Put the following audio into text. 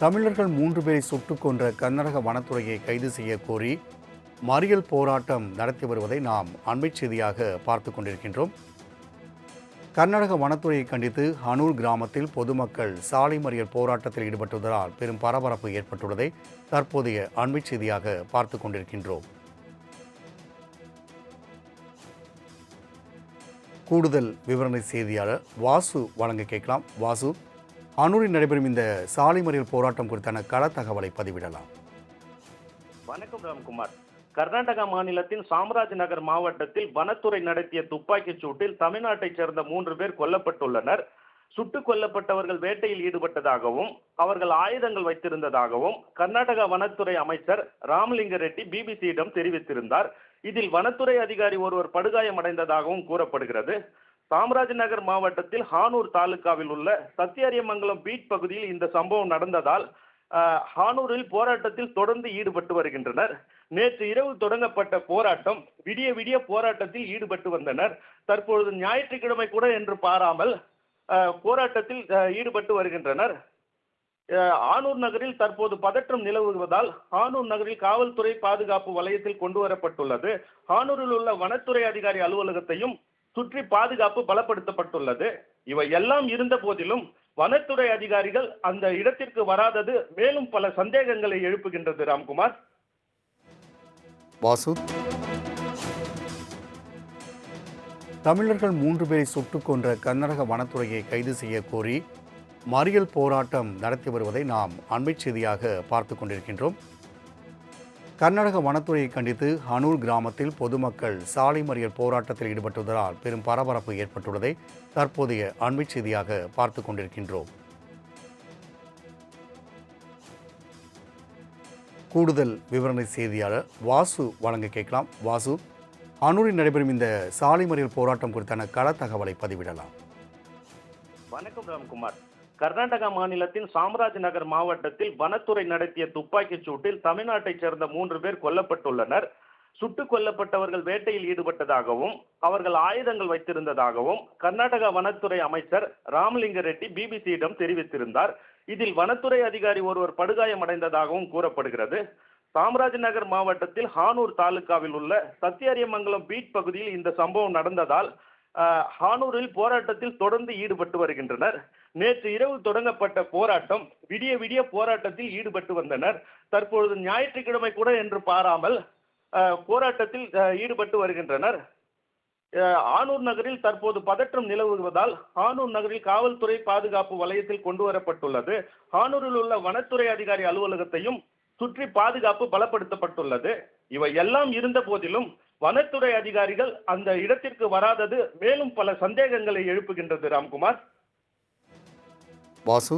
தமிழர்கள் 3 பேரை சுட்டுக் கொன்ற கர்நாடக வனத்துறையை கைது செய்ய கோரி மறியல் போராட்டம் நடத்தி வருவதை நாம் அண்மைச் செய்தியாக பார்த்து கொண்டிருக்கின்றோம். கர்நாடக வனத்துறையை கண்டித்து ஹனூர் கிராமத்தில் பொதுமக்கள் சாலை மறியல் போராட்டத்தில் ஈடுபட்டுள்ளதால் பெரும் பரபரப்பு ஏற்பட்டுள்ளதை தற்போதைய அண்மைச் செய்தியாக பார்த்து கொண்டிருக்கின்றோம். கூடுதல் விவரணை செய்தியாளர் வாசு வழங்க கேட்கலாம். வாசு, ஹனூரில் நடைபெறும் இந்த சாலை மறியல் போராட்டம் குறித்தான கள தகவலை பதிவிடலாம். வணக்கம் ராம்குமார். கர்நாடகா மாநிலத்தின் சாம்ராஜ் நகர் மாவட்டத்தில் வனத்துறை நடத்திய துப்பாக்கிச் சூட்டில் தமிழ்நாட்டைச் சேர்ந்த 3 பேர் கொல்லப்பட்டுள்ளனர். சுட்டுக் கொல்லப்பட்டவர்கள் வேட்டையில் ஈடுபட்டதாகவும் அவர்கள் ஆயுதங்கள் வைத்திருந்ததாகவும் கர்நாடகா வனத்துறை அமைச்சர் ராமலிங்க ரெட்டி பிபிசியிடம் தெரிவித்திருந்தார். இதில் வனத்துறை அதிகாரி ஒருவர் படுகாயமடைந்ததாகவும் கூறப்படுகிறது. சாம்ராஜ் நகர் மாவட்டத்தில் ஹானூர் தாலுகாவில் உள்ள சத்தியரியமங்கலம் பீட் பகுதியில் இந்த சம்பவம் நடந்ததால் ஹானூரில் போராட்டத்தில் தொடர்ந்து ஈடுபட்டு வருகின்றனர். நேற்று இரவு தொடங்கப்பட்ட போராட்டம் விடிய விடிய போராட்டத்தில் ஈடுபட்டு வந்தனர். தற்பொழுது ஞாயிற்றுக்கிழமை கூட என்று பாராமல் போராட்டத்தில் ஈடுபட்டு வருகின்றனர். ஆனூர் நகரில் தற்போது பதற்றம் நிலவுவதால் ஆனூர் நகரில் காவல்துறை பாதுகாப்பு வலயத்தில் கொண்டு வரப்பட்டுள்ளது. ஆனூரில் உள்ள வனத்துறை அதிகாரி அலுவலகத்தையும் சுற்றி பாதுகாப்பு பலப்படுத்தப்பட்டுள்ளது. இவை எல்லாம் இருந்த போதிலும் வனத்துறை அதிகாரிகள் அந்த இடத்திற்கு வராதது மேலும் பல சந்தேகங்களை எழுப்புகின்றது. ராம்குமார். வாசு, தமிழர்கள் 3 பேரை சுட்டுக் கொன்ற கர்நாடக வனத்துறையை கைது செய்ய கோரி மறியல் போராட்டம் நடத்தி வருவதை நாம் அண்மைச் செய்தியாக பார்த்து கொண்டிருக்கின்றோம். கர்நாடக வனத்துறையை கண்டித்து ஹனூர் கிராமத்தில் பொதுமக்கள் சாலை மறியல் போராட்டத்தில் ஈடுபட்டுள்ளதால் பெரும் பரபரப்பு ஏற்பட்டுள்ளதை தற்போதைய அண்மைச் செய்தியாக பார்த்து கொண்டிருக்கின்றோம். கூடுதல் விவரணை செய்தியாளர் வாசு வழங்க கேட்கலாம். வாசு, ஹனூரில் நடைபெறும் இந்த சாலை மறியல் போராட்டம் குறித்தான கள தகவலை பதிவிடலாம். வணக்கம் ராம்குமார். கர்நாடகா மாநிலத்தின் சாம்ராஜ் நகர் மாவட்டத்தில் வனத்துறை நடத்திய துப்பாக்கிச் சூட்டில் தமிழ்நாட்டைச் சேர்ந்த 3 பேர் கொல்லப்பட்டுள்ளனர். சுட்டுக் கொல்லப்பட்டவர்கள் வேட்டையில் ஈடுபட்டதாகவும் அவர்கள் ஆயுதங்கள் வைத்திருந்ததாகவும் கர்நாடகா வனத்துறை அமைச்சர் ராமலிங்க ரெட்டி பிபிசியிடம் தெரிவித்திருந்தார். இதில் வனத்துறை அதிகாரி ஒருவர் படுகாயமடைந்ததாகவும் கூறப்படுகிறது. சாம்ராஜ் நகர் மாவட்டத்தில் ஹானூர் தாலுகாவில் உள்ள சத்தியரியமங்கலம் பீட் பகுதியில் இந்த சம்பவம் நடந்ததால் ஹானூரில் போராட்டத்தில் தொடர்ந்து ஈடுபட்டு வருகின்றனர். நேற்று இரவு தொடங்கப்பட்ட போராட்டம் விடிய விடிய போராட்டத்தில் ஈடுபட்டு வந்தனர். தற்பொழுது ஞாயிற்றுக்கிழமை கூட என்று பாராமல் போராட்டத்தில் ஈடுபட்டு வருகின்றனர். ஆனூர் நகரில் தற்போது பதற்றம் நிலவுவதால் ஆனூர் நகரில் காவல்துறை பாதுகாப்பு வலயத்தில் கொண்டு வரப்பட்டுள்ளது. ஆனூரில் உள்ள வனத்துறை அதிகாரி அலுவலகத்தையும் சுற்றி பாதுகாப்பு பலப்படுத்தப்பட்டுள்ளது. இவை எல்லாம் இருந்த போதிலும் வனத்துறை அதிகாரிகள் அந்த இடத்திற்கு வராதது மேலும் பல சந்தேகங்களை எழுப்புகின்றது. ராம்குமார். வாசு.